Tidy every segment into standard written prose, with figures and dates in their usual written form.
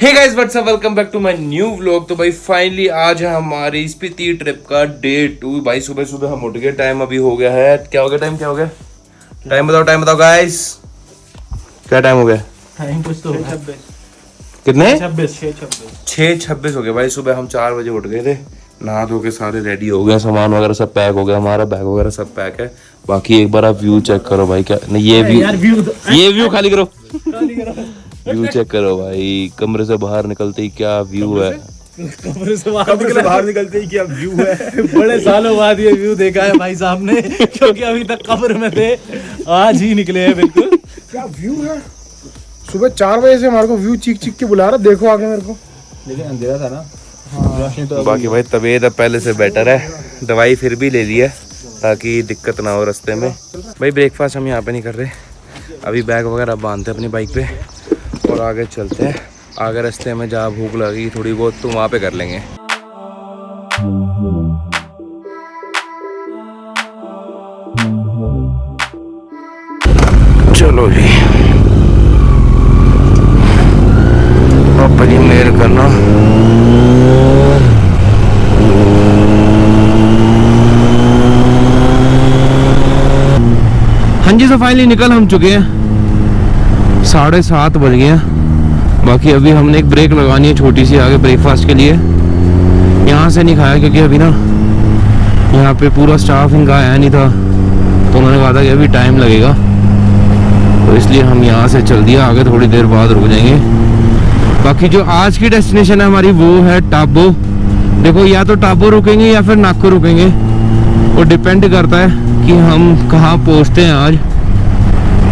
Hey guys what's up, welcome back to my new vlog. तो भाई finally आज है हमारी स्पीति ट्रिप का डे 2। भाई सुबह सुबह हम उठ गए। टाइम अभी हो गया है, क्या हो गया टाइम, क्या हो गया टाइम बताओ गाइस, क्या टाइम हो गया? टाइम कुछ तो कितने? 6:26 हो गया। भाई सुबह हम 4 बजे उठ गए थे, नहा धो के सारे रेडी हो गए, सामान वगैरह सब पैक हो गया, हमारा बैग वगैरह सब पैक है। बाकी एक बार आप व्यू चेक करो भाई, क्या नहीं ये व्यू खाली करो व्यू चेक करो भाई, कमरे से बाहर निकलते ही क्या व्यू है। कमरे से बाहर निकलते ही क्या व्यू है। बड़े सालों बाद ये व्यू देखा है भाई साहब ने, क्योंकि अभी तक कब्र में थे, आज ही निकले हैं। बिल्कुल क्या व्यू है। सुबह 4 बजे से हमारे को व्यू चीख के बुला रहा, देखो आगे मेरे को, लेकिन अंधेरा था ना। तो बाकी भाई तबीयत अब पहले से बेटर है, दवाई फिर भी ले ली है ताकि दिक्कत ना हो रास्ते में। भाई ब्रेकफास्ट हम यहाँ पे नहीं कर रहे, अभी बैग वगैरह बांधते हैं अपनी बाइक पे और आगे चलते हैं। आगे रास्ते में जहाँ भूख लगी थोड़ी बहुत तो वहाँ पे कर लेंगे। चलो जी, अपनी मेहर करना। हाँ जी, तो फाइनली निकल हम चुके हैं, 7:30 बज गए हैं। बाकी अभी हमने एक ब्रेक लगानी है छोटी सी आगे ब्रेकफास्ट के लिए। यहाँ से नहीं खाया क्योंकि अभी ना यहाँ पे पूरा स्टाफ इनका आया नहीं था, तो उन्होंने कहा था कि अभी टाइम लगेगा, तो इसलिए हम यहाँ से चल दिया। आगे थोड़ी देर बाद रुक जाएंगे। बाकी जो आज की डेस्टिनेशन है हमारी वो है टाबो। देखो या तो टाबो रुकेंगे या फिर नाको रुकेंगे, वो डिपेंड करता है कि हम कहाँ पहुँचते हैं आज,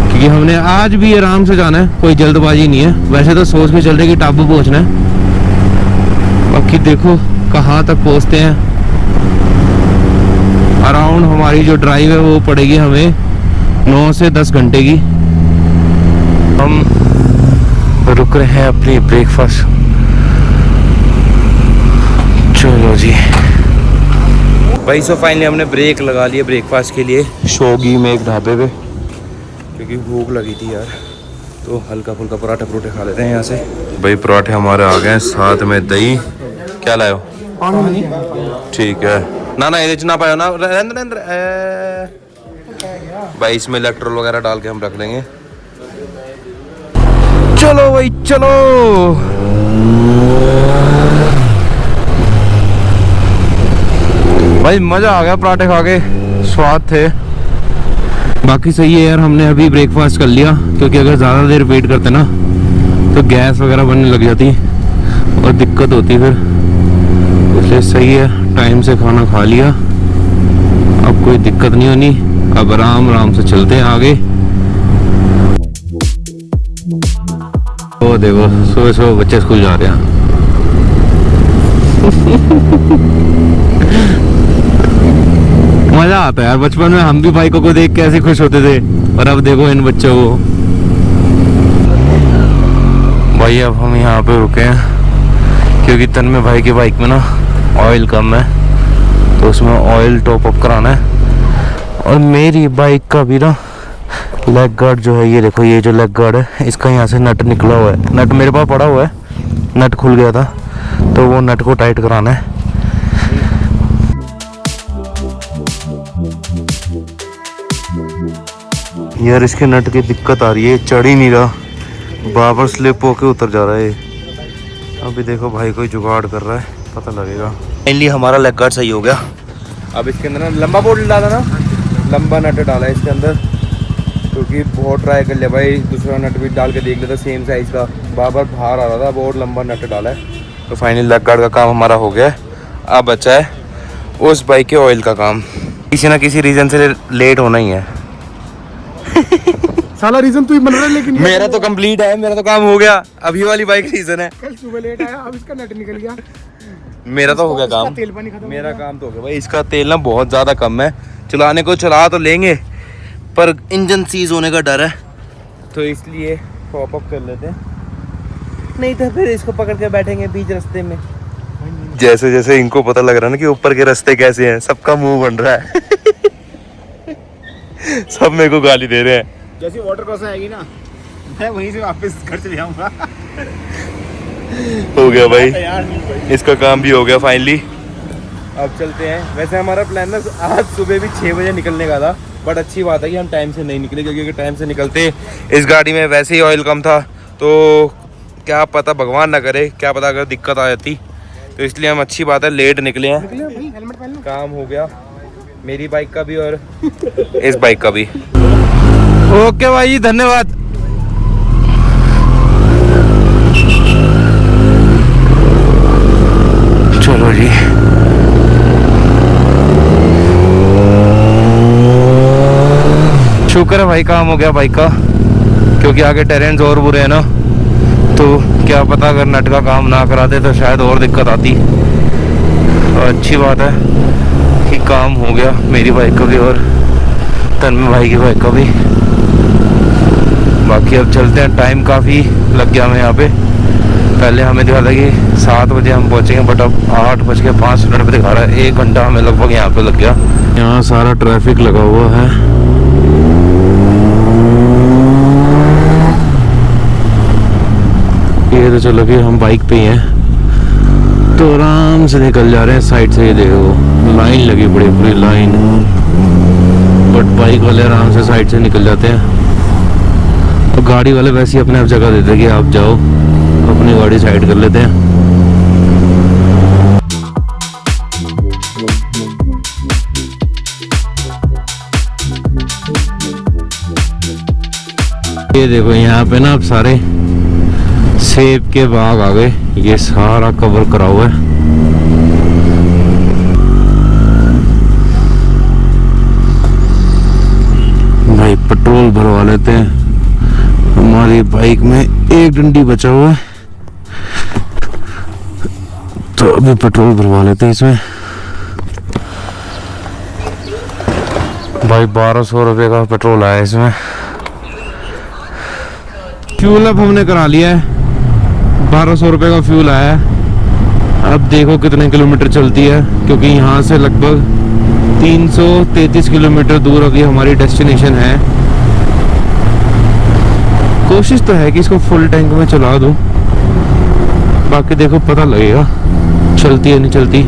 क्योंकि हमने आज भी आराम से जाना है, कोई जल्दबाजी नहीं है। वैसे तो सोच के चल रहे कि टाबू पहुंचना है, बाकी देखो कहाँ तक पहुंचते हैं। अराउंड हमारी जो ड्राइव है वो पड़ेगी हमें 9 से 10 घंटे की। हम रुक रहे हैं अपनी ब्रेकफास्ट। चलो जी भाई, सो फाइनली हमने ब्रेक लगा लिया ब्रेकफास्ट के लिए शोगी में एक ढाबे पे, क्योंकि भूख लगी थी यार, तो हल्का फुल्का पराठे परोठे खा लेते हैं यहाँ से। भाई पराठे हमारे आ गए, साथ में दही। क्या लाए हो? पानी। ठीक है ना ये ना पायो ना भाई, इसमें इलेक्ट्रोल वगैरह डाल के हम रख लेंगे। चलो भाई चलो, भाई मजा आ गया पराठे खा के, स्वाद थे। बाकी सही है यार, हमने अभी ब्रेकफास्ट कर लिया, क्योंकि अगर ज़्यादा देर वेट करते ना तो गैस वगैरह बनने लग जाती और दिक्कत होती फिर, इसलिए सही है टाइम से खाना खा लिया। अब कोई दिक्कत नहीं होनी, अब आराम आराम से चलते हैं आगे। वो देखो सुबह सुबह बच्चे स्कूल जा रहे हैं। मजा आता है यार, बचपन में हम भी बाइकों को देख के ऐसे खुश होते थे, और अब देखो इन बच्चों को। भाई अब हम यहाँ पे रुके हैं क्योंकि तन्मय भाई की बाइक में ना ऑयल कम है, तो उसमें ऑयल टॉप अप कराना है। और मेरी बाइक का भी ना लेग गार्ड जो है, ये देखो ये जो लेग गार्ड है, इसका यहाँ से नट निकला हुआ है। नट मेरे पास पड़ा हुआ है, नट खुल गया था, तो वो नट को टाइट कराना है। यार इसके नट की दिक्कत आ रही है, चढ़ ही नहीं रहा, बार स्लिप होके उतर जा रहा है। अभी देखो भाई कोई जुगाड़ कर रहा है, पता लगेगा। फाइनली हमारा लेग गार्ड सही हो गया। अब इसके अंदर ना लंबा बोल्ट डाला ना, लंबा नट डाला है इसके अंदर, क्योंकि बहुत ट्राई कर लिया भाई, दूसरा नट भी डाल के देख लिया था सेम साइज़ का, बार बाहर आ रहा था, बहुत लंबा नट डाला है। तो फाइनली लेग गार्ड का काम हमारा हो गया है। अब बचा है उस बाइक के ऑयल का काम, किसी ना किसी रीज़न से लेट होना ही है। साला रीजन तू ही बन रहा है, लेकिन मेरा तो कंप्लीट है, मेरा तो काम हो गया। अभी वाली बाइक रीजन है, कल सुबह लेट आया, अब इसका नट निकल गया। मेरा तो हो गया काम, तेल पानी खत्म, मेरा काम तो हो गया भाई। इसका तेल ना बहुत ज़्यादा कम है, चलाने को चला तो लेंगे पर इंजन सीज होने का डर है, तो इसलिए टॉप अप कर लेते हैं, नहीं तो फिर इसको पकड़ के बैठेंगे बीच रास्ते में। जैसे जैसे इनको पता लग रहा है ना कि ऊपर के रास्ते कैसे हैं, सबका मुंह बन रहा है। सब मेरे को गाली दे रहे हैं। जैसी वाटर क्रॉस आएगी ना, मैं वहीं से वापस घर चले जाऊंगा। हो गया भाई, इसका काम भी हो गया फाइनली। अब चलते हैं। वैसे हमारा प्लान ना आज सुबह भी 6 बजे निकलने का था, बट अच्छी बात है कि हम टाइम से नहीं निकले, क्योंकि अगर टाइम से निकलते इस गाड़ी में वैसे ही ऑयल कम था, तो क्या पता, भगवान ना करे, क्या पता अगर दिक्कत आ जाती, तो इसलिए हम अच्छी बात है लेट निकले हैं। काम हो गया मेरी बाइक का भी और इस बाइक का भी। ओके भाई, धन्यवाद। चलो जी, शुक्र है भाई काम हो गया बाइक का, क्योंकि आगे टेरेंस और बुरे हैं ना, तो क्या पता अगर नट का काम ना कराते तो शायद और दिक्कत आती। और अच्छी बात है कि काम हो गया मेरी बाइक का भी और तन्मय भाई की बाइक का भी। बाकी अब चलते हैं, टाइम काफ़ी लग गया हमें यहाँ पे। पहले हमें दिखा था कि 7 बजे हम पहुँचेंगे, बट अब 8:05 पे दिखा रहा है। 1 घंटा हमें लगभग यहाँ पे लग गया। यहाँ सारा ट्रैफिक लगा हुआ है। ये तो चलो कि हम बाइक पे ही हैं, तो आराम से निकल जा रहे हैं साइड से। ये देखो लाइन लगी बड़ी पूरी लाइन, बट बाइक वाले आराम से साइड से निकल जाते हैं। तो गाड़ी वाले वैसे ही अपने आप जगह देते हैं कि आप जाओ, अपनी गाड़ी साइड कर लेते हैं। ये देखो यहाँ पे ना अब सारे सेब के बाग आ गए, ये सारा कवर करा हुआ है। भाई पेट्रोल भरवा लेते हैं, हमारी बाइक में 1 डंडी बचा हुआ है, तो अभी पेट्रोल भरवा लेते हैं इसमें। भाई 1200 रुपये का पेट्रोल आया इसमें। फ्यूल अप हमने करा लिया है, 1200 रुपये का फ्यूल आया है। अब देखो कितने किलोमीटर चलती है, क्योंकि यहाँ से लगभग 333 किलोमीटर दूर अभी हमारी डेस्टिनेशन है। कोशिश तो है कि इसको फुल टैंक में चला दूँ, बाकी देखो पता लगेगा चलती है नहीं चलती।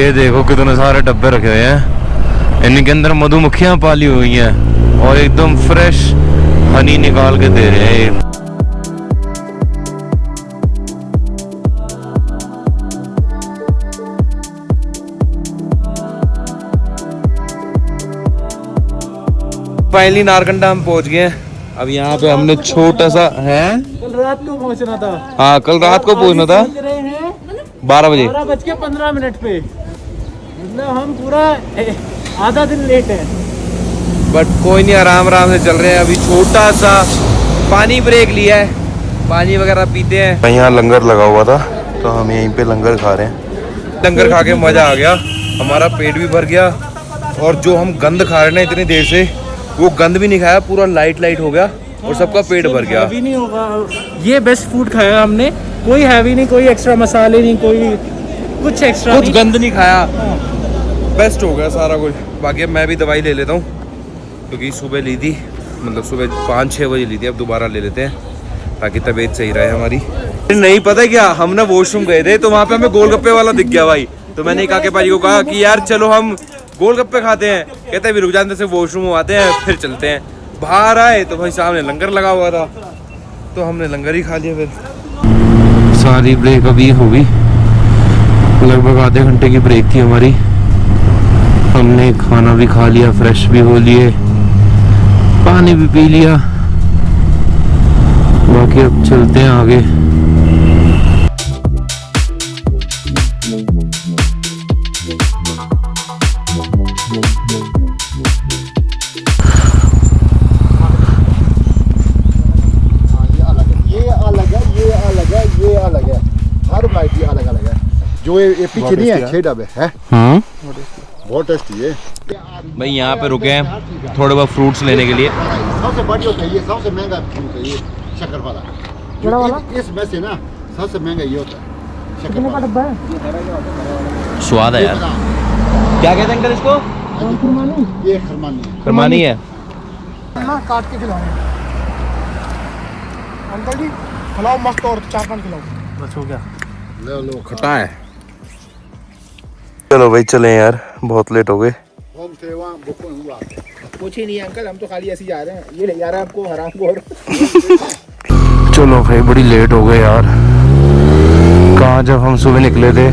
ये देखो कितने सारे डब्बे रखे हुए हैं, इनके अंदर मधुमक्खियाँ पाली हुई हैं और एकदम फ्रेश हनी निकाल के दे रहे हैं। फाइनली नारकंडा हम पहुंच गए हैं। अब यहाँ पे हमने छोटा सा है, कल रात को पहुंचना था। हाँ कल रात को पहुंचना था 12 बजे, 12:15 पे, मतलब हम पूरा आधा दिन लेट है। बट कोई नहीं, आराम आराम से चल रहे हैं। अभी छोटा सा पानी ब्रेक लिया है, पानी वगैरह पीते हैं। यहाँ लंगर लगा हुआ था, तो हम यहीं पे लंगर खा रहे हैं। लंगर खा के मजा आ गया, हमारा पेट भी भर गया, और जो हम गंद खा रहे हैं इतनी देर से, वो गंद भी नहीं खाया, पूरा लाइट हो गया और सबका पेट भर गया। हैवी नहीं होगा, ये बेस्ट फूड खाया हमने, कोई हैवी नहीं, कोई एक्स्ट्रा मसाले नहीं, कोई कुछ एक्स्ट्रा, कुछ गंद नहीं खाया, बेस्ट हो गया सारा कुछ। बाकी अब मैं भी दवाई ले लेता हूँ, क्योंकि सुबह ली थी, मतलब सुबह 5-6 बजे ली थी, अब दोबारा ले लेते हैं ताकि तबीयत सही रहे हमारी। नहीं पता क्या, हम ना वॉशरूम गए थे, तो वहाँ पे हमें गोलगप्पे वाला दिख गया भाई, तो मैंने काके भाई को कहा कि यार चलो हम गोलगप्पे खाते हैं। कहते हैं भी रुक जाते से वॉशरूम आते हैं फिर चलते हैं। बाहर आए तो भाई सामने लंगर लगा हुआ था, तो हमने लंगर ही खा लिया। फिर सारी ब्रेक अभी होगी, लगभग आधे घंटे की ब्रेक थी हमारी। हमने खाना भी खा लिया, फ्रेश भी हो लिए, पानी भी पी लिया। बाकी अब चलते हैं आगे। हर वैरायटी अलग अलग है। जो ये पीछे नहीं है 6 डब्बे है, हाँ बहुत टेस्टी है भाई। यहाँ पे रुके हैं थोड़े बहुत फ्रूट्स लेने के लिए। सबसे बढ़िया होता है ये, सबसे महंगा फ्रूट है ये शक्कर वाला। बड़ा वाला? इसमें से ना सबसे महंगा ये होता है शक्कर कितने का वाला। डब्बा है? स्वाद है यार। क्या कहते हैं अंकल इसको? ये खरमानी है। खरमानी है। काट के खिलाओ अंकल जी। खिलाओ मस्त और 4-5 खिलाओ। बस हो गया। लो खटा है। चलो भाई चले यार, बहुत लेट हो गए। कुछ ही नहीं अंकल, हम तो खाली ऐसे ही जा रहे हैं। ये ले जा रहा है आपको हराम खोर। चलो भाई बड़ी लेट हो गए यार। कहाँ जब हम सुबह निकले थे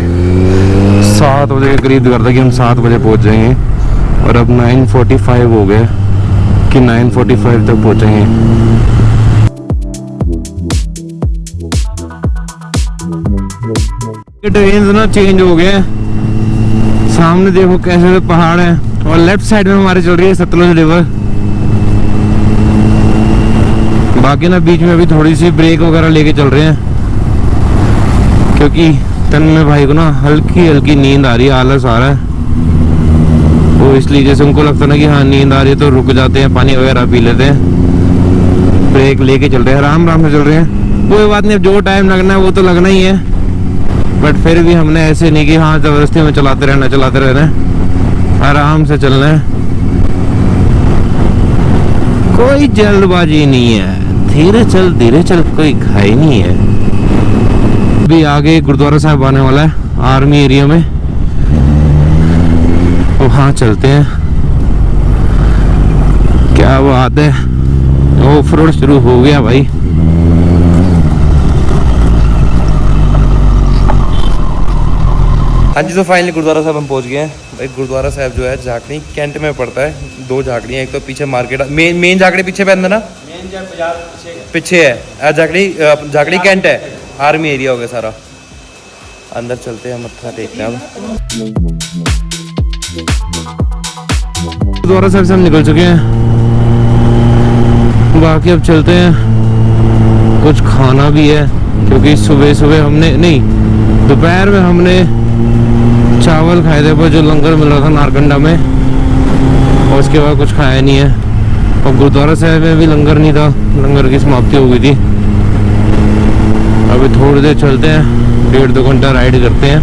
7 बजे के करीब करता कि हम 7 बजे पहुंच जाएंगे, और अब 9:45 हो गए कि 9:45 तक पहुंचेंगे। ट्रेन ना चेंज हो गए। सामने देखो कैसे पहाड़ है, और लेफ्ट साइड में हमारे चल रही है सतलुज रिवर। बाकी ना बीच में अभी थोड़ी सी ब्रेक वगैरह लेके चल रहे हैं, क्योंकि तन्मय भाई को ना हल्की हल्की नींद आ रही है, आलस आ रहा है। वो इसलिए जैसे उनको लगता ना कि हाँ नींद आ रही है तो रुक जाते हैं, पानी वगैरह पी लेते हैं। ब्रेक लेके चल रहे हैं, आराम आराम से चल रहे हैं। कोई बात नहीं, अब जो टाइम लगना है वो तो लगना ही है, बट फिर भी हमने ऐसे नहीं कि हाँ जबरदस्ती में चलाते रहना, आराम से चलना है। कोई जल्दबाजी नहीं है, धीरे चल, कोई घाई नहीं है। अभी आगे गुरुद्वारा साहब आने वाला है आर्मी एरिया में, वहाँ चलते हैं। क्या बात है, ऑफ रोड शुरू हो गया भाई। हाँ जी, तो फाइनली गुरुद्वारा साहब हम पहुंच गए हैं। भाई गुरुद्वारा साहब जो है झाकड़ी कैंट में पड़ता है। 2 झाकड़ियाँ, एक तो पीछे मार्केट, मेन झाकड़ी पीछे पे अंदर ना, मेन बाजार पीछे है। झाकड़ी कैंट है, आर्मी एरिया हो गया सारा। अंदर चलते हैं, मत्था टेकते हैं। गुरुद्वारा साहब से हम निकल चुके हैं, बाकी अब चलते हैं। कुछ खाना भी है, क्योंकि सुबह हमने नहीं, दोपहर में हमने चावल खाए थे पर जो लंगर मिल रहा था नारकंडा में, और उसके बाद कुछ खाया नहीं है। और गुरुद्वारा साहब में भी लंगर नहीं था, लंगर की समाप्ति हो गई थी। अभी थोड़ी देर चलते हैं, 1.5-2 घंटा राइड करते हैं,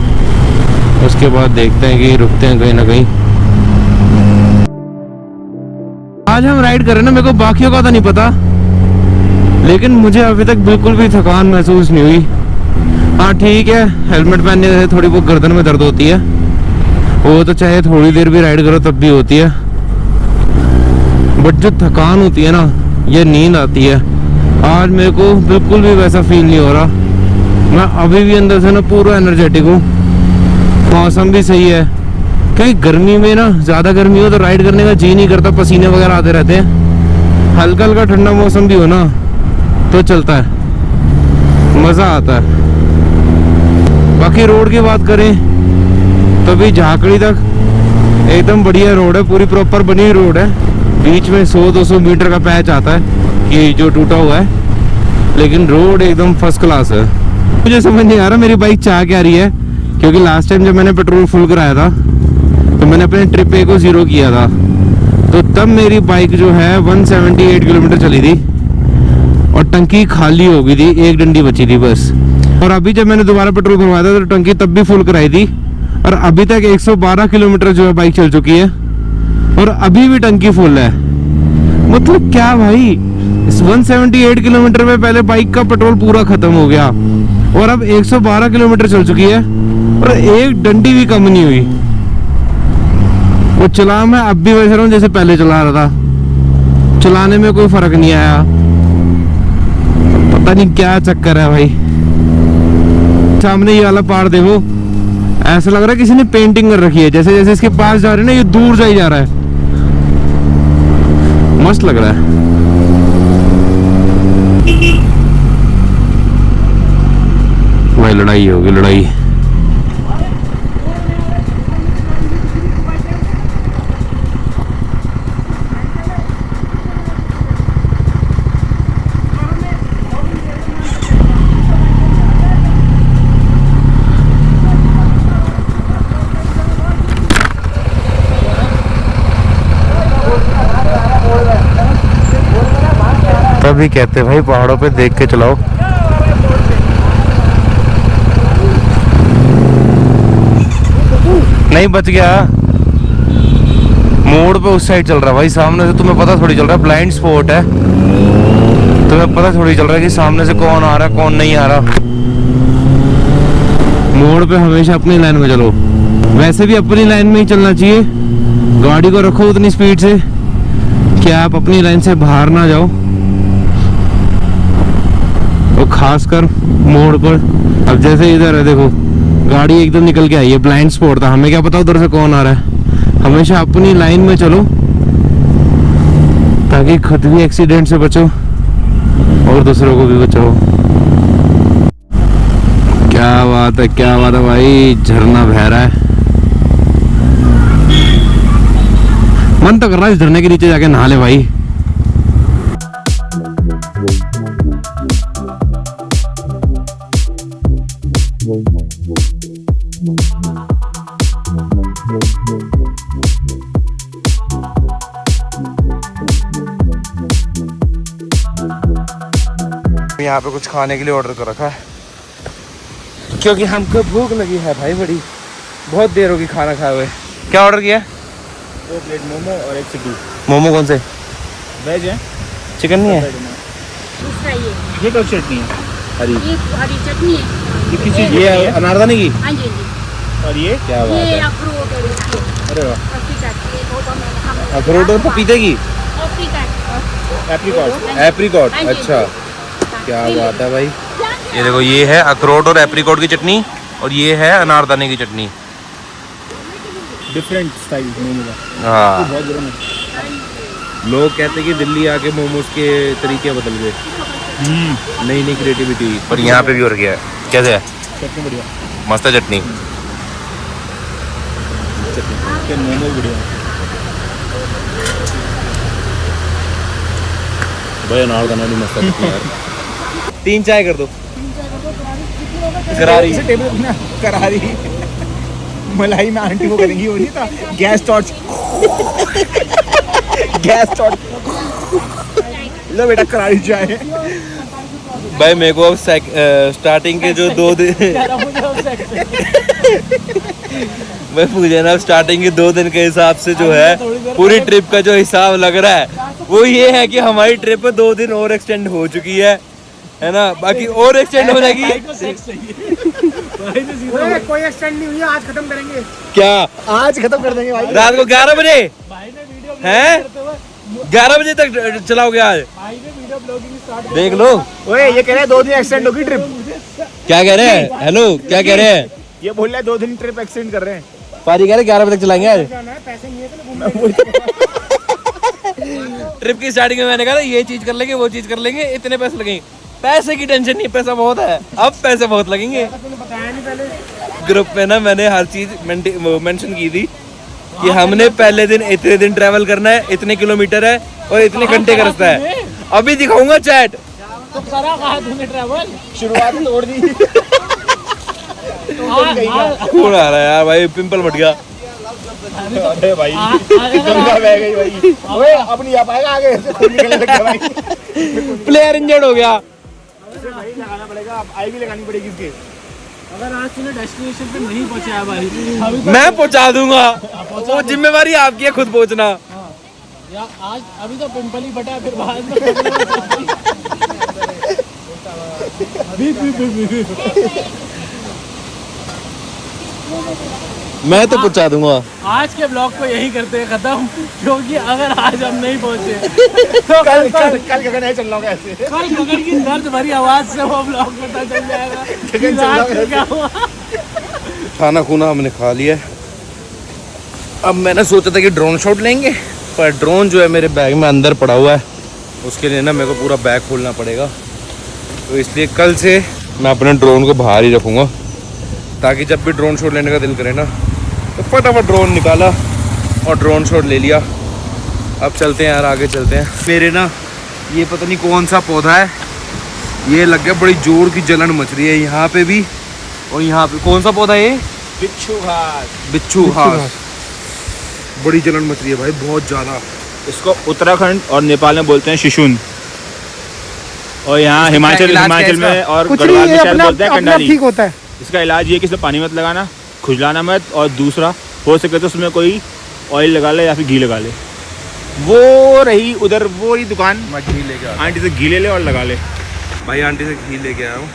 उसके बाद देखते हैं कि रुकते हैं कहीं ना कहीं। आज हम राइड कर रहे हैं ना, मेरे को बाकियों का तो नहीं पता, लेकिन मुझे अभी तक बिल्कुल भी थकान महसूस नहीं हुई। हाँ ठीक है, हेलमेट पहनने से थोड़ी बहुत गर्दन में दर्द होती है, वो तो चाहे थोड़ी देर भी राइड करो तब भी होती है, बट जो थकान होती है ना, ये नींद आती है। आज मेरे को बिल्कुल भी वैसा फील नहीं हो रहा। मैं अभी भी अंदर से ना पूरा एनर्जेटिक हूँ। मौसम भी सही है, क्योंकि गर्मी में ना, ज़्यादा गर्मी हो तो राइड करने का जी नहीं करता, पसीने वगैरह आते रहते हैं। हल्का हल्का ठंडा मौसम भी हो ना तो चलता है, मज़ा आता है। बाकी रोड की बात करें तो भी झाकड़ी तक एकदम बढ़िया रोड है, पूरी प्रॉपर बनी हुई रोड है। बीच में 100-200 मीटर का पैच आता है कि जो टूटा हुआ है, लेकिन रोड एकदम फर्स्ट क्लास है। मुझे समझ नहीं आ रहा मेरी बाइक चाह क्या रही है, क्योंकि लास्ट टाइम जब मैंने पेट्रोल फुल कराया था तो मैंने अपने ट्रिप ए को 0 किया था, तो तब मेरी बाइक जो है 178 किलोमीटर चली थी और टंकी खाली हो गई थी, एक डंडी बची थी बस। और अभी जब मैंने दोबारा पेट्रोल भरवाया था तो टंकी तब भी फुल कराई थी, और अभी तक 112 किलोमीटर जो है बाइक चल चुकी है, और अभी भी टंकी फुल है। मतलब क्या भाई, इस 178 किलोमीटर में पहले बाइक का पेट्रोल पूरा खत्म हो गया, और अब 112 किलोमीटर चल चुकी है और एक डंडी भी कम नहीं हुई। वो चला मैं अब भी वैसे रहा हूँ जैसे पहले चला रहा था, चलाने में कोई फर्क नहीं आया। पता नहीं क्या चक्कर है भाई। सामने ये वाला पहाड़ देखो, ऐसा लग रहा है किसी ने पेंटिंग कर रखी है, जैसे जैसे इसके पास जा रहे हैं ना, ये दूर जा ही जा रहा है। मस्त लग रहा है। भाई लड़ाई होगी, लड़ाई। तभी कहते भाई पहाड़ों पे देख के चलाओ। नहीं बच गया, मोड़ पे उस साइड चल रहा भाई, सामने से तुम्हें पता थोड़ी चल रहा है, ब्लाइंड स्पॉट है। तुम्हें पता थोड़ी चल रहा है कि सामने से कौन आ रहा है कौन नहीं आ रहा। मोड़ पे हमेशा अपनी लाइन में चलो, वैसे भी अपनी लाइन में ही चलना चाहिए। गाड़ी को रखो उतनी स्पीड से कि आप अपनी लाइन से बाहर ना जाओ, और खासकर मोड़ पर। अब जैसे इधर है देखो, गाड़ी एकदम निकल के आई है, ब्लाइंड स्पॉट था, हमें क्या पता उधर से कौन आ रहा है। हमेशा अपनी लाइन में चलो ताकि खुद भी एक्सीडेंट से बचो और दूसरों को भी बचाओ। क्या बात है भाई, झरना बह रहा है। मन तो कर रहा है इस झरने के नीचे जाके नहा ले भाई। यहाँ पे कुछ खाने के लिए ऑर्डर कर रखा है क्योंकि हमको भूख लगी है भाई बड़ी, बहुत देर होगी खाना खाए हुए। क्या ऑर्डर किया? 2 प्लेट मोमो और 1 चिकन। मोमो कौन से? वेज है, चिकन नहीं है? दूसरा ये कब चटनी है? ये हरी चटनी है। ये किस चीज़ ये अनारदाने की। हाँ जी और ये क्या बात ये है। अखरोट है। अरे वाह, अखरोट और पपीते की एप्रिकॉट। एप्रिकॉट, हाँ जी, अच्छा हाँ क्या बात है भाई। ये देखो, ये है अखरोट और एप्रिकॉट की चटनी और ये है अनारदाने की चटनी। डिफरेंट स्टाइल मोमो का, हाँ, बहुत गरम है। लोग कहते हैं कि दिल्ली आके मोमोज के तरीके बदल गए, नई नई क्रिएटिविटी, पर यहाँ पे भी हो गया है। कैसे है? चटनी बढ़िया, मस्त है चटनी। चटनी मोमो बढ़िया भाई, अनारदाना भी मस्त है यार। 3 चाय कर दो। करारी इसे टेबल ना करारी मलाई में आंटी वो करेंगी, वो नहीं था गैस टॉर्च। गैस टॉर्च लो बेटा, करारी चाय। भाई मेरे को अब स्टार्टिंग के जो 2 दिन मैं पूछे ना, स्टार्टिंग के 2 दिन के हिसाब से जो है पूरी ट्रिप का जो हिसाब लग रहा है वो ये है कि हमारी ट्रिप 2 दिन और एक्सटेंड हो चुकी है ना, बाकी और एक्सटेंड हो जाएगी। कोई एक्सटेंड नहीं हुई है, आज खत्म करेंगे। क्या आज खत्म कर देंगे भाई। रात को 11 बजे हैं? 11 बजे तक चलाओगे आज? देख लो। ओए ये कह रहे हैं 2 दिन एक्सटेंड होगी ट्रिप। क्या कह रहे हैं? हेलो, क्या कह रहे हैं? ये बोल रहे हैं 2 दिन ट्रिप एक्सटेंड कर रहे हैं। पारी कह रहे 11 बजे तक चलाएंगे आज। पैसे नहीं है तो ट्रिप की स्टार्टिंग में मैंने कहा ये चीज कर लेंगे, वो चीज कर लेंगे, इतने पैसे लगेंगे। पैसे की टेंशन नहीं, पैसा बहुत है, अब पैसे बहुत लगेंगे। बताया नहीं पहले। ग्रुप में ना मैंने हर चीज मेंशन की थी कि हमने पहले दिन इतने दिन ट्रैवल करना है, इतने किलोमीटर है और इतने घंटे का रास्ता है। अभी दिखाऊंगा चैट। तो करा कहा तूने ट्रैवल? शुरुआत तोड़ दी। खून आ रहा है यार भाई, पिंपल मट गया। अरे भाई गंगा बह गई भाई। ओए अब नहीं आ पाएगा आगे से, खून निकलने लग गया भाई। प्लेयर इंजर्ड हो गया। भाई लगाना पड़ेगा, अब आई भी लगानी पड़ेगी इसके। अगर आज तूने डेस्टिनेशन पे नहीं पहुंचाया भाई, मैं पहुंचा दूंगा, वो जिम्मेवारी आपकी है, खुद पहुंचना। या आज अभी तो पिंपल ही फटा, फिर बाद में मैं तो पहुंचा दूंगा। आज के ब्लॉग को यही करते हैं खत्म, क्योंकि अगर आज हम नहीं पहुंचे तो कल गगन है चल रहा होगा ऐसे। कल गगन की दर्द भरी आवाज से वो ब्लॉग पता चल जाएगा कि रात को क्या हुआ। खाना खूना हमने खा लिया है। अब मैंने सोचा था कि ड्रोन शॉट लेंगे, पर ड्रोन जो है मेरे बैग में अंदर पड़ा हुआ है, उसके लिए ना मेरे को पूरा बैग खोलना पड़ेगा। तो इसलिए कल से मैं अपने ड्रोन को बाहर ही रखूँगा, ताकि जब भी ड्रोन शॉट लेने का दिल करे ना तो फटाफट ड्रोन निकाला और ड्रोन शॉट ले लिया। अब चलते हैं यार, आगे चलते हैं। मेरे ना ये पता नहीं कौन सा पौधा है, ये लग गया, बड़ी जोर की जलन मच रही है यहाँ पे भी और यहाँ पे। कौन सा पौधा है ये? बिच्छू घास। बिच्छू घास। बड़ी जलन मच रही है भाई, बहुत ज़्यादा। इसको उत्तराखंड और नेपाल में बोलते हैं शिशुन, और यहाँ हिमाचल में और गढ़वाल में शायद बोलते हैं कंडाली। ठीक होता है। इसका इलाज ये कि इसमें पानी मत लगाना, खुजलाना मत, और दूसरा हो सके तो उसमें कोई ऑयल लगा ले या फिर घी लगा ले। वो रही उधर वो ही दुकान। मैं घी लेके आया आंटी से घी ले ले और लगा ले। भाई, आंटी से घी लेके आया हूँ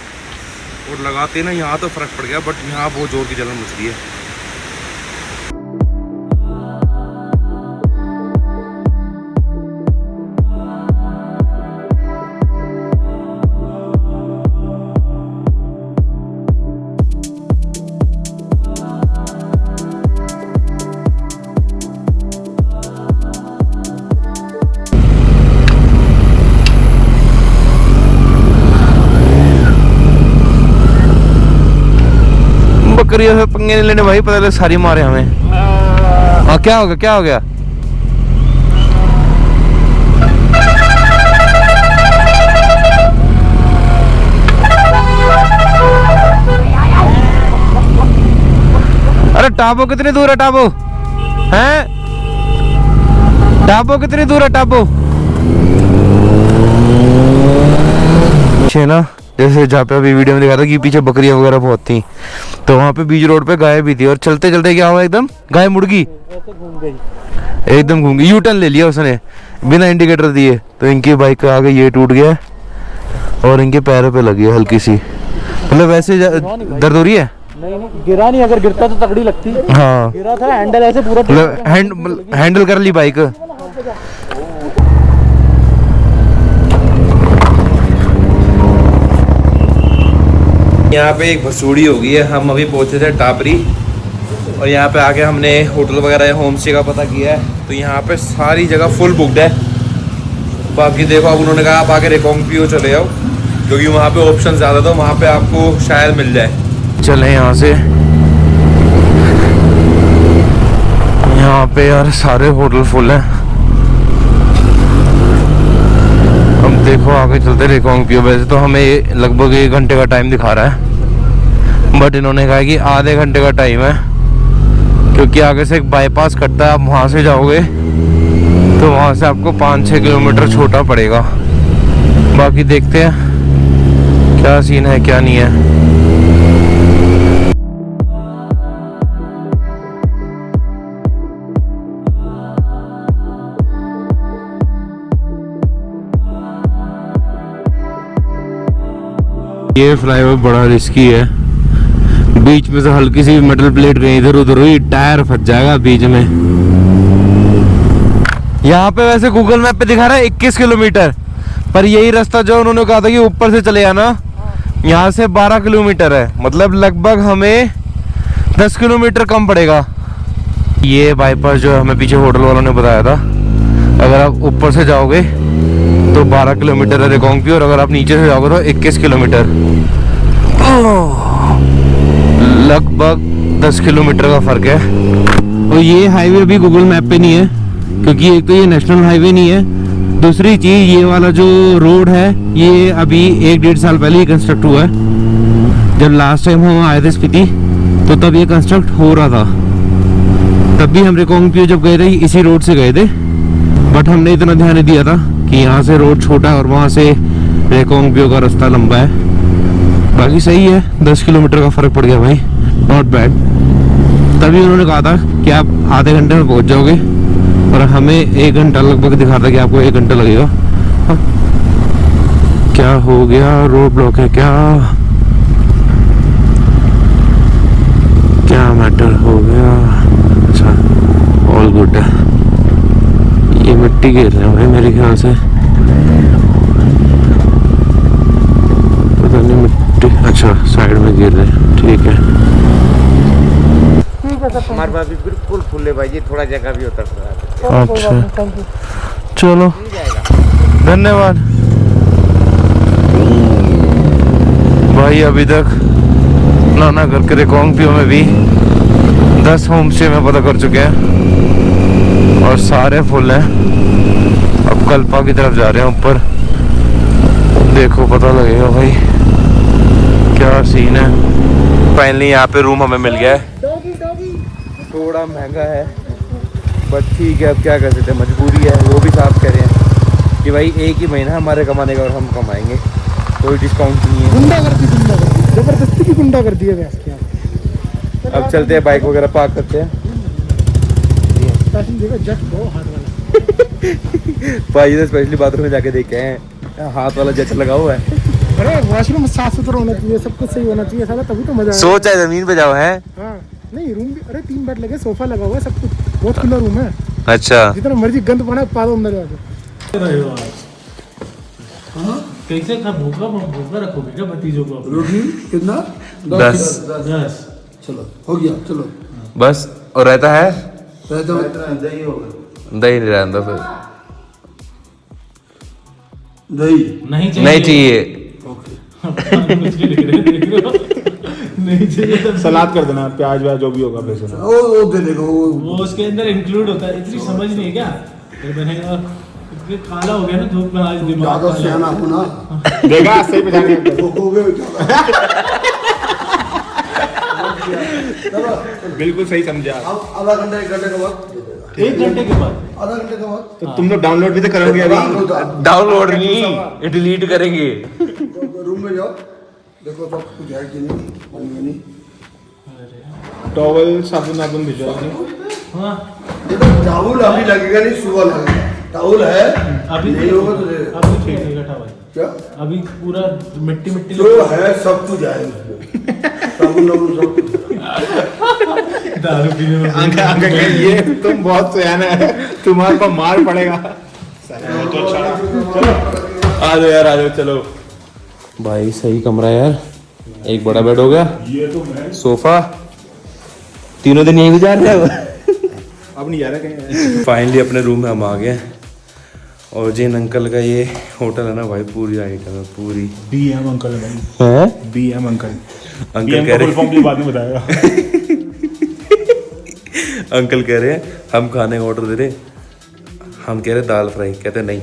और लगाते ना यहाँ तो फर्क पड़ गया, बट यहाँ बहुत जोर की जलन मच रही है। बकरियों से पंगे नहीं लेने भाई, पता लगे सारी मारे हमें। हाँ, क्या हो गया, क्या हो गया? अरे टाबो कितनी दूर है? टाबो हैं? टाबो कितनी दूर है? टाबो पीछे ना, जैसे जहाँ पे अभी वीडियो में दिखा था कि पीछे बकरियां वगैरह बहुत थी, तो वहाँ पे बीच रोड पे गाय भी थी और चलते चलते क्या हुआ, एकदम गाय मुड़ गई, एकदम घूम गई, यू टर्न ले लिया उसने बिना इंडिकेटर दिए। तो इनकी बाइक का आगे ये टूट गया और इनके पैरों पे लगी है हल्की सी। मतलब वैसे दर्द हो रही है? नहीं, गिरा नहीं, अगर गिरता तो तगड़ी लगती। हाँ, गिरा था, हैंडल ऐसे पूरा हैंडल कर ली बाइक। यहाँ पे एक भसूड़ी हो गई है। हम अभी पहुँचे थे टापरी और यहाँ पे आके हमने होटल वगैरह होम स्टे का पता किया है, तो यहाँ पे सारी जगह फुल बुकड है। बाकी देखो, अब उन्होंने कहा आप आके रिकॉन्ग्पियो चले जाओ, क्योंकि वहाँ पे ऑप्शन ज़्यादा था, वहाँ पे आपको शायद मिल जाए। चले यहाँ से, यहाँ पे यार सारे होटल फुल हैं। हम देखो आगे चलते रिकॉन्ग्पियो। वैसे तो हमें लगभग 1 घंटे का टाइम दिखा रहा है, बट इन्होंने कहा कि आधे घंटे का टाइम है, क्योंकि आगे से एक बाईपास कटता है। आप वहाँ से जाओगे तो वहाँ से आपको 5-6 किलोमीटर छोटा पड़ेगा। बाकी देखते हैं क्या सीन है क्या नहीं है। ये फ्लाईओवर बड़ा रिस्की है, बीच में से हल्की सी मेटल प्लेट गई इधर उधर हुई, टायर फंस जाएगा बीच में। यहाँ पे वैसे गूगल मैप पे दिखा रहा है 21 किलोमीटर, पर यही रास्ता जो उन्होंने कहा था कि ऊपर से चले आना, यहाँ से 12 किलोमीटर है। मतलब लगभग हमें 10 किलोमीटर कम पड़ेगा। ये बाईपास जो हमें पीछे होटल वालों ने बताया था, अगर आप ऊपर से जाओगे तो 12 किलोमीटर है रिकॉन्ग्पियो, और अगर आप नीचे से जाओगे तो 21 किलोमीटर, लगभग 10 किलोमीटर का फर्क है। और ये हाईवे अभी गूगल मैप पे नहीं है, क्योंकि एक तो ये नेशनल हाईवे नहीं है, दूसरी चीज ये वाला जो रोड है ये अभी 1-1.5 साल पहले ही कंस्ट्रक्ट हुआ है। जब लास्ट टाइम हम आए थे स्पीति, तो तब ये कंस्ट्रक्ट हो रहा था। तब भी हम रिकॉन्ग्पियो जब गए थे इसी रोड से गए थे, बट हमने इतना ध्यान नहीं दिया था कि यहाँ से रोड छोटा है और वहाँ से रिकॉन्ग्पियो का रास्ता लंबा है। बाकी सही है, 10 किलोमीटर का फर्क पड़ गया भाई, नॉट बैड। तभी उन्होंने कहा था कि आप आधे घंटे में पहुँच जाओगे, और हमें 1 घंटा लगभग दिखा था कि आपको 1 घंटा लगेगा। क्या हो गया, रोड ब्लॉक है क्या? क्या मैटर हो गया? अच्छा, ऑल गुड है। ये मिट्टी गिर रहे हैं भाई मेरे ख्याल से, पता नहीं मिट्टी, अच्छा साइड में गिर रहे हैं, ठीक है। हमारे पास भी बिल्कुल फुल है भाई, ये थोड़ा जगह भी होता है। अच्छा चलो, धन्यवाद भाई। अभी तक नाना करके रिकॉन्ग्पियो में भी 10 होम स्टे में पता कर चुके हैं और सारे फुल हैं। अब कल्पा की तरफ जा रहे हैं ऊपर, देखो पता लगेगा भाई क्या सीन है। फाइनली यहाँ पे रूम हमें मिल गया है, थोड़ा महंगा है बट ठीक है, अब क्या कर सकते हैं, मजबूरी है। वो भी साफ कह रहे हैं कि भाई 1 ही महीना हमारे कमाने का और हम कमाएंगे, कोई डिस्काउंट नहीं है। गुंडागर्दी जबरदस्ती की गुंडागर्दी है भैंस की। अब चलते हैं, बाइक वगैरह पार्क करते हैं। देखो जट बहुत हार्ड वाला भाई ने स्पेशली बाथरूम में जाके देखे हैं, हाथ वाला जच लगा हुआ है। अरे वॉशरूम साफ सुथरा होना चाहिए, सब कुछ सही होना चाहिए साला, तभी तो मजा आएगा। सोच है जमीन पे जाओ है। हाँ नहीं रूम भी, अरे 3 बेड लगे, सोफा लगा हुआ है, सब कुछ बहुत खुला रूम है। अच्छा जितना मर्जी गंद पड़ा पा दो अंदर जाके। कैसे खा भूखा भूखा रखोगे क्या भतीजों को? रोटी कितना? 10 10 चलो हो गया, चलो बस। और रहता है रहता है दही होगा। दही नहीं रहता फिर दही नहीं चाहिए नहीं चाहिए। कुछ भी लिख रहे हैं, देख रहे हो? नहीं चाहिए तो सलाद कर देना, प्याज व्याज जो भी होगा बेसन। वो दे देगा वो उसके अंदर इंक्लूड होता है। इतनी समझ नहीं है क्या? फिर बनेगा इतने काला हो गया ना धूप में आज दिमाग ज्यादा काला। सियाना होना देखा सही पहचान वो हो गए। बिल्कुल सही समझा। अब आधा घंटा 1 घंटे के बाद 1 घंटे के बाद आधा घंटे के बाद तो तुम लोग डाउनलोड भी तो करोगे अभी। डाउनलोड नहीं, डिलीट करेंगे। रूम में जाओ, देखो सब कुछ है कि नहीं, पानी में नहीं। टॉवल साबुन वाबुन भिजवा दो। हाँ देखो चावल अभी लगेगा नहीं, सुबह लगेगा। चावल है अभी नहीं होगा तो दे। अभी फेंकेगा टावल। क्या अभी पूरा मिट्टी मिट्टी जो है सब कुछ है उसमें, साबुन वाबुन सब कुछ है। दारू पीने में अंकल ये तुम बहुत सयाना है, तुम्हारे को मार पड़ेगा। तो अच्छा आ जाओ यार, आ जाओ चलो। भाई सही कमरा है यार, एक बड़ा बेड हो गया, सोफा, तीनों दिन यही गुजार रहे हो। अब नहीं जा रहा कहीं। फाइनली अपने रूम में हम आ गए और जिन अंकल का ये होटल है ना भाई, पूरी आइटम है पूरी। BM अंकल है भाई, है BM अंकल। अंकल कह रहे फॉर्म भी बाद में बताएगा। अंकल कह रहे हैं हम खाने का ऑर्डर दे रहे, हम कह रहे दाल फ्राई, कहते नहीं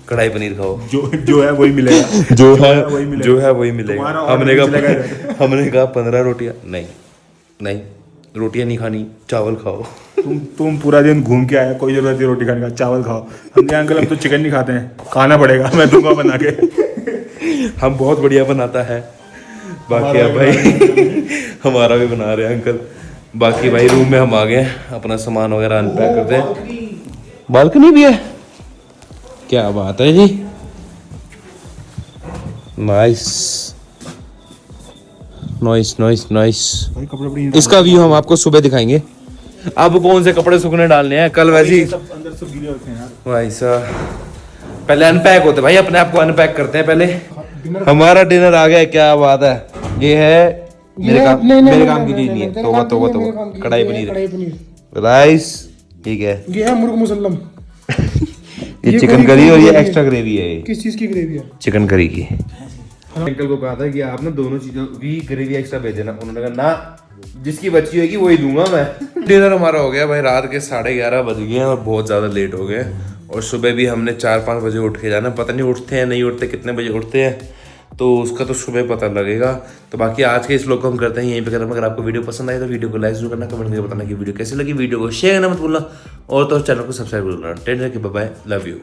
कढ़ाई पनीर खाओ। जो है वही मिलेगा। जो है वही मिलेगा। जो है वही मिलेगा। तुम्हारा हमने order कहा चलेगा हमने कहा 15 रोटियां, नहीं नहीं रोटियां नहीं खानी, चावल खाओ। तुम पूरा दिन घूम के आया, कोई जरूरत नहीं रोटी खाने का, चावल खाओ। हम कहा अंकल हम तो चिकन नहीं खाते हैं, खाना पड़ेगा, मैं दूंगा बना के। हम बहुत बढ़िया बनाता है, बाकी अब भाई हमारा भी बना रहे हैं अंकल। बाकी भाई रूम में हम आ गए, अपना सामान वगैरह अनपैक करते हैं। बालकनी भी है, क्या बात है जी, नाइस नाइस नाइस नाइस। इसका व्यू हम आपको सुबह दिखाएंगे। अब कौन से कपड़े सूखने डालने हैं, कल वैसे ही अंदर सब गिरे होते हैं यार। भाई साहब पहले अनपैक होते भाई, अपने आप को अनपैक करते हैं पहले। हमारा डिनर आ गया, क्या बात है। ये है मेरे काम की चीज नहीं है, तोबा तोबा तोबा, कढ़ाई पनीर, राइस, ठीक है। ये है मुर्ग मुसल्लम। ये चिकन करी और ये एक्स्ट्रा ग्रेवी है, किस चीज की ग्रेवी है? चिकन करी की। अंकल को कहा था कि आप ना दोनों चीजों की ग्रेवी एक्स्ट्रा भेज देना, उन्होंने कहा ना, जिसकी बची होगी वही दूंगा मैं। डिनर हमारा हो गया भाई, रात के 11:30 बज गए हैं और बहुत ज़्यादा लेट हो गए। और सुबह भी हमने 4-5 बजे उठ के जाना, पता नहीं उठते हैं नहीं उठते, कितने बजे उठते हैं तो उसका तो सुबह पता लगेगा। तो बाकी आज के इस लोग को हम करते हैं यहीं पे खत्म। अगर आपको वीडियो पसंद आए तो वीडियो को लाइक जरूर करना, कमेंट करके बताना कि वीडियो कैसी लगी, वीडियो को शेयर करना मत भूलना और तो चैनल को सब्सक्राइब करना। टेंशन के बाय, लव यू।